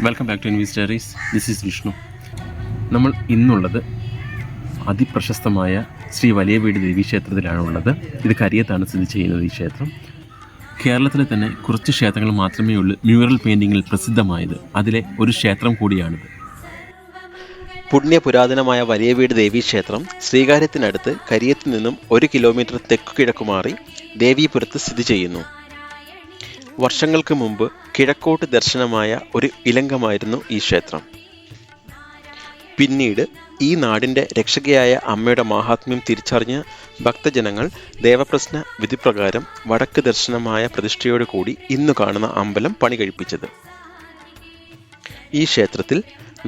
Welcome back to ഇൻവി stories. This is Vishnu. നമ്മൾ ഇന്നുള്ളത് അതിപ്രശസ്തമായ ശ്രീ വലിയ വീട് ദേവീക്ഷേത്രത്തിലാണ് ഉള്ളത്. ഇത് കരിയത്താണ് സ്ഥിതി ചെയ്യുന്നത്. ഈ ക്ഷേത്രം കേരളത്തിലെ തന്നെ കുറച്ച് ക്ഷേത്രങ്ങൾ മാത്രമേ ഉള്ളൂ മ്യൂറൽ പെയിൻറ്റിങ്ങിൽ പ്രസിദ്ധമായത്. അതിലെ ഒരു ക്ഷേത്രം കൂടിയാണിത്. പുണ്യപുരാതനമായ വലിയ വീട് ദേവീക്ഷേത്രം ശ്രീകാര്യത്തിനടുത്ത് കരിയത്തിൽ നിന്നും 1 കിലോമീറ്റർ തെക്കു കിഴക്കുമാറി ദേവീപുരത്ത് സ്ഥിതി ചെയ്യുന്നു. വർഷങ്ങൾക്ക് മുമ്പ് കിഴക്കോട്ട് ദർശനമായ ഒരു ഇലങ്കമായിരുന്നു ഈ ക്ഷേത്രം. പിന്നീട് ഈ നാടിൻ്റെ രക്ഷകയായ അമ്മയുടെ മാഹാത്മ്യം തിരിച്ചറിഞ്ഞ ഭക്തജനങ്ങൾ ദേവപ്രശ്ന വിധിപ്രകാരം വടക്ക് ദർശനമായ പ്രതിഷ്ഠയോടുകൂടി ഇന്നു കാണുന്ന അമ്പലം പണി കഴിപ്പിച്ചത്. ഈ ക്ഷേത്രത്തിൽ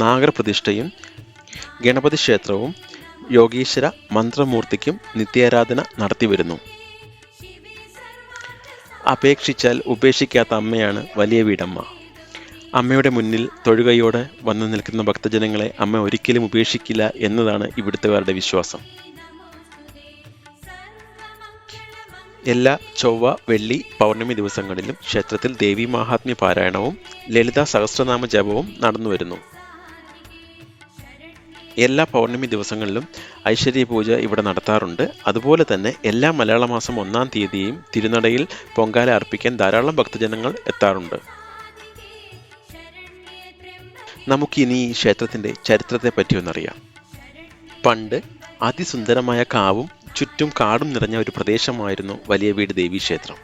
നാഗപ്രതിഷ്ഠയും ഗണപതി ക്ഷേത്രവും യോഗീശ്വര മന്ത്രമൂർത്തിക്കും നിത്യാരാധന നടത്തിവരുന്നു. അപേക്ഷിച്ചാൽ ഉപേക്ഷിക്കാത്ത അമ്മയാണ് വലിയ വീടമ്മ. അമ്മയുടെ മുന്നിൽ തൊഴുകയോടെ വന്നു നിൽക്കുന്ന ഭക്തജനങ്ങളെ അമ്മ ഒരിക്കലും ഉപേക്ഷിക്കില്ല എന്നതാണ് ഇവിടുത്തുകാരുടെ വിശ്വാസം. എല്ലാ ചൊവ്വ, വെള്ളി, പൗർണമി ദിവസങ്ങളിലും ക്ഷേത്രത്തിൽ ദേവീ മാഹാത്മ്യ പാരായണവും ലളിതാ സഹസ്രനാമ ജപവും നടന്നുവരുന്നു. എല്ലാ പൗർണമി ദിവസങ്ങളിലും ഐശ്വര്യ പൂജ ഇവിടെ നടത്താറുണ്ട്. അതുപോലെ തന്നെ എല്ലാ മലയാള മാസം 1-ാം തീയതിയും തിരുനടയിൽ പൊങ്കാല അർപ്പിക്കാൻ ധാരാളം ഭക്തജനങ്ങൾ എത്താറുണ്ട്. നമുക്കിനി ഈ ക്ഷേത്രത്തിൻ്റെ ചരിത്രത്തെ പറ്റിയൊന്നറിയാം. പണ്ട് അതിസുന്ദരമായ കാവും ചുറ്റും കാടും നിറഞ്ഞ ഒരു പ്രദേശമായിരുന്നു വലിയ വീട് ദേവീക്ഷേത്രം.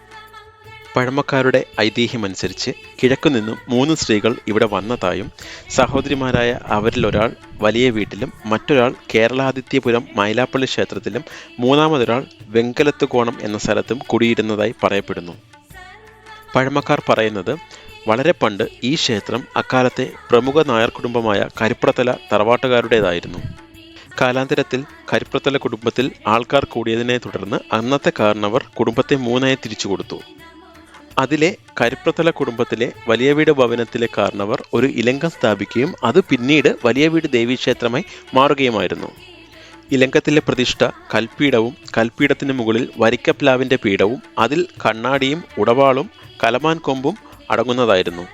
പഴമക്കാരുടെ ഐതിഹ്യമനുസരിച്ച് കിഴക്കുനിന്നും 3 സ്ത്രീകൾ ഇവിടെ വന്നതായും സഹോദരിമാരായ അവരിലൊരാൾ വലിയ വീട്ടിലും മറ്റൊരാൾ കേരളാദിത്യപുരം മൈലാപ്പള്ളി ക്ഷേത്രത്തിലും മൂന്നാമതൊരാൾ വെങ്കലത്തുകോണം എന്ന സ്ഥലത്തും കുടിയിരുന്നതായി പറയപ്പെടുന്നു. പഴമക്കാർ പറയുന്നത് വളരെ പണ്ട് ഈ ക്ഷേത്രം അക്കാലത്തെ പ്രമുഖ നായർ കുടുംബമായ കരിപ്രത്തല തറവാട്ടുകാരുടേതായിരുന്നു. കാലാന്തരത്തിൽ കരിപ്രത്തല കുടുംബത്തിൽ ആൾക്കാർ കൂടിയതിനെ തുടർന്ന് അന്നത്തെ കാരണവർ കുടുംബത്തെ 3ആയി തിരിച്ചു കൊടുത്തു. അതിലെ കരിപ്രത്തല കുടുംബത്തിലെ വലിയ വീട് ഭവനത്തിലെ കാരണവർ ഒരു ഇലങ്കം സ്ഥാപിക്കുകയും അത് പിന്നീട് വലിയ വീട് ദേവീക്ഷേത്രമായി മാറുകയുമായിരുന്നു. ഇലങ്കത്തിലെ പ്രതിഷ്ഠ കൽപ്പീഠവും കൽപ്പീഠത്തിന് മുകളിൽ വരിക്കപ്ലാവിൻ്റെ പീഠവും അതിൽ കണ്ണാടിയും ഉടവാളും കലമാൻ കൊമ്പും അടങ്ങുന്നതായിരുന്നു.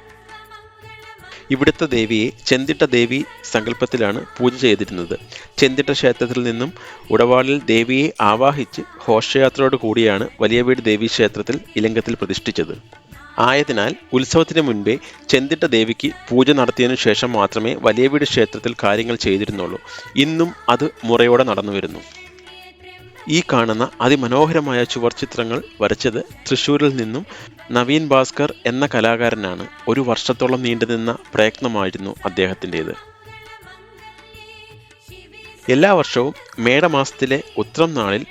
ഇവിടുത്തെ ദേവിയെ ചെന്തിട്ട ദേവി സങ്കല്പത്തിലാണ് പൂജ ചെയ്തിരുന്നത്. ചെന്തിട്ട ക്ഷേത്രത്തിൽ നിന്നും ഉടവാളിൽ ദേവിയെ ആവാഹിച്ച് ഘോഷയാത്രയോട് കൂടിയാണ് വലിയ വീട് ദേവീക്ഷേത്രത്തിൽ ഇലങ്കത്തിൽ പ്രതിഷ്ഠിച്ചത്. ആയതിനാൽ ഉത്സവത്തിന് മുൻപേ ചെന്തിട്ട ദേവിക്ക് പൂജ നടത്തിയതിനു ശേഷം മാത്രമേ വലിയ വീട് ക്ഷേത്രത്തിൽ കാര്യങ്ങൾ ചെയ്തിരുന്നുള്ളൂ. ഇന്നും അത് മുറയോടെ നടന്നു വരുന്നു. ഈ കാണുന്ന അതിമനോഹരമായ ചുവർച്ചിത്രങ്ങൾ വരച്ചത് തൃശ്ശൂരിൽ നിന്നും നവീൻ ഭാസ്കർ എന്ന കലാകാരനാണ്. 1 വർഷത്തോളം നീണ്ടുനിന്ന പ്രയത്നമായിരുന്നു അദ്ദേഹത്തിൻ്റേത്. എല്ലാ വർഷവും മേടമാസത്തിലെ ഉത്രം നാളിൽ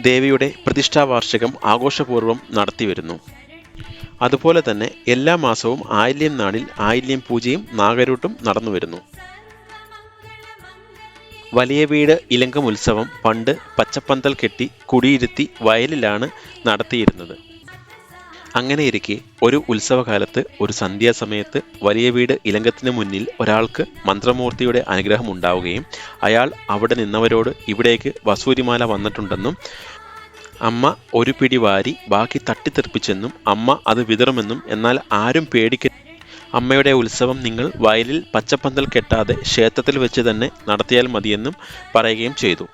ദേവിയുടെ പ്രതിഷ്ഠാവാർഷികം ആഘോഷപൂർവ്വം നടത്തിവരുന്നു. അതുപോലെ തന്നെ എല്ലാ മാസവും ആയില്യം നാളിൽ ആയില്യം പൂജയും നാഗരൂട്ടും നടന്നുവരുന്നു. വലിയ വീട് ഇലങ്കം ഉത്സവം പണ്ട് പച്ചപ്പന്തൽ കെട്ടി കുടിയിരുത്തി വയലിലാണ് നടത്തിയിരുന്നത്. അങ്ങനെയിരിക്കെ ഒരു ഉത്സവകാലത്ത് ഒരു സന്ധ്യാസമയത്ത് വലിയ വീട് ഇലങ്കത്തിന് മുന്നിൽ ഒരാൾക്ക് മന്ത്രമൂർത്തിയുടെ അനുഗ്രഹം ഉണ്ടാവുകയും അയാൾ അവിടെ നിന്നവരോട് ഇവിടേക്ക് വസൂരിമാല വന്നിട്ടുണ്ടെന്നും അമ്മ ഒരു പിടി വാരി ബാക്കി തട്ടിത്തെറിപ്പിച്ചെന്നും അമ്മ അത് വിതറുമെന്നും എന്നാൽ ആരും പേടിക്ക അമ്മയുടെ ഉത്സവം നിങ്ങൾ വയലിൽ പച്ചപ്പന്തൽ കെട്ടാതെ ക്ഷേത്രത്തിൽ വെച്ച് തന്നെ നടത്തിയാൽ മതിയെന്നും പറയുകയും ചെയ്തു.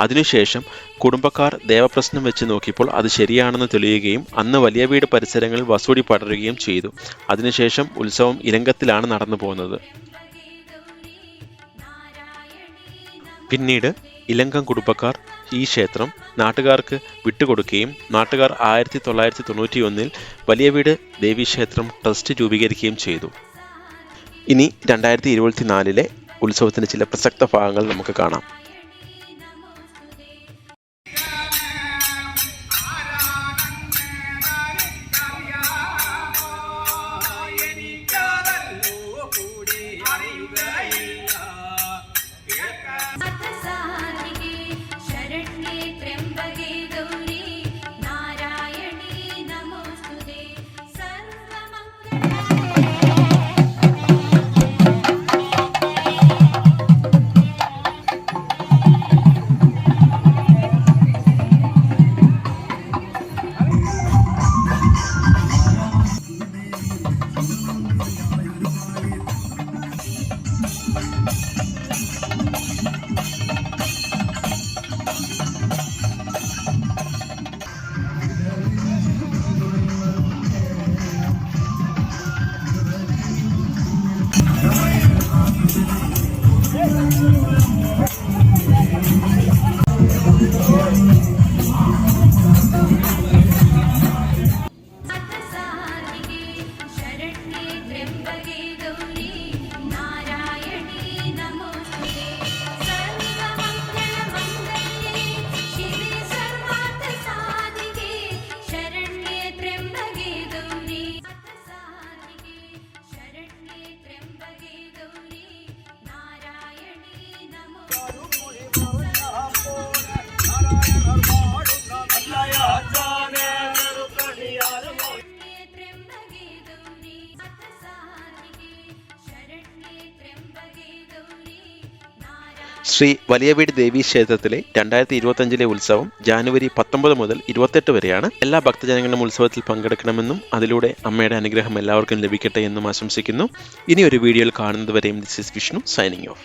അതിനുശേഷം കുടുംബക്കാർ ദേവപ്രശ്നം വെച്ച് നോക്കിയപ്പോൾ അത് ശരിയാണെന്ന് തെളിയുകയും അന്ന് വലിയ വീട് പരിസരങ്ങളിൽ വസൂടി പടരുകയും ചെയ്തു. അതിനുശേഷം ഉത്സവം ഇലങ്കത്തിലാണ് നടന്നു പോകുന്നത്. പിന്നീട് ഇലങ്കം കുടുംബക്കാർ ഈ ക്ഷേത്രം നാട്ടുകാർക്ക് വിട്ടുകൊടുക്കുകയും നാട്ടുകാർ 1991 വലിയ വീട് ദേവീക്ഷേത്രം ട്രസ്റ്റ് രൂപീകരിക്കുകയും ചെയ്തു. ഇനി 2024 ഉത്സവത്തിന് ചില പ്രസക്ത ഭാഗങ്ങൾ നമുക്ക് കാണാം. ശ്രീ വലിയവീട് ദേവീ ക്ഷേത്രത്തിലെ 2025 ഉത്സവം ജാനുവരി 19 മുതൽ 28 വരെയാണ്. എല്ലാ ഭക്തജനങ്ങളും ഉത്സവത്തിൽ പങ്കെടുക്കണമെന്നും അതിലൂടെ അമ്മയുടെ അനുഗ്രഹം എല്ലാവർക്കും ലഭിക്കട്ടെ എന്നും ആശംസിക്കുന്നു. ഇനി ഒരു വീഡിയോയിൽ കാണുന്നതുവരെയും this is Vishnu signing of.